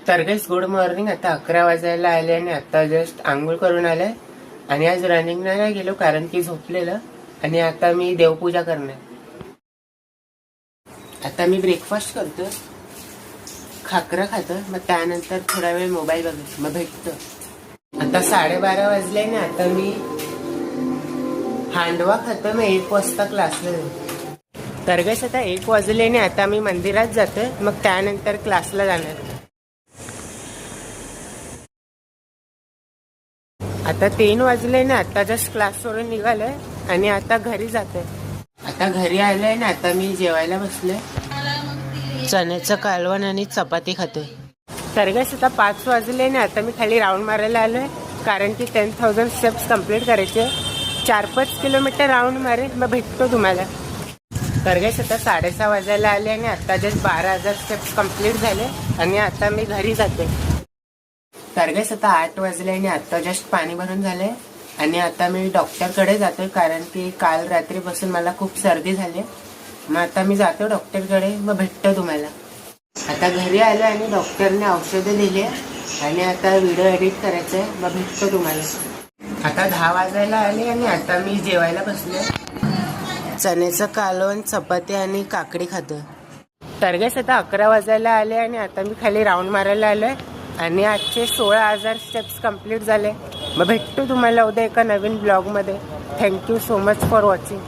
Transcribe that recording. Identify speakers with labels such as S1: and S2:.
S1: तर guys good morning. आता 11 वाजायला आले आणि आता जस्ट आंघोळ करून आले आणि आज रनिंग नाही गेलो कारण की झोपलेलं. आणि आता मी देवपूजा करणार. आता मी ब्रेकफास्ट करतो, खाकरा खातो, मग त्यानंतर थोडा वेळ मोबाईल बघतो, मग भेटतो. आता 12:30 वाजले आणि आता मी हांडवा खातो. मग 1 वाजता क्लासला जातो. तर गाइस आता 1 वाजले आणि आता मी मंदिरात जातो, मग त्यानंतर क्लासला जाणार. आता 3 वाजले ना, आता जस्ट क्लास सोडून निघालोय आणि आता घरी जातोय. आता घरी आलोय ना, आता मी जेवायला बसलोय. चण्याचं कालवण आणि चपाती खातोय. तर गाइस आता 5 वाजले ना, आता मी खाली राऊंड मारायला आलोय कारण की 10,000 स्टेप्स कम्प्लीट करायचे. 4-5 किलोमीटर राऊंड मारेल, मग भेटतो तुम्हाला. तर गाइस आता 6:30 वाजायला आले आणि आता जस्ट 12,000 स्टेप्स कम्प्लीट झाले आणि आता मी घरी जाते. तर गाइस आता 8 वाजले आणि आता जस्ट पाणी भरून झालंय आणि आता मी डॉक्टरकडे जातोय कारण की काल रात्रीपासून मला खूप सर्दी झाली. मग आता मी जातो डॉक्टरकडे, मग भेटतो तुम्हाला. आता घरी आलो आणि डॉक्टरने औषधं दिली आणि आता व्हिडिओ एडिट करायचा आहे, मग भेटतो तुम्हाला. आता 10 वाजायला आले आणि आता मी जेवायला बसले. चण्याचं कालवण, चपाती आणि काकडी खातो. तर गाइस आता 11 वाजायला आले आणि आता मी खाली राऊंड मारायला आलोय आणि आजचे 16,000 स्टेप्स कम्प्लीट झाले. मग भेटतो तुम्हाला उद्या एका नवीन ब्लॉगमध्ये. Thank you so much for watching.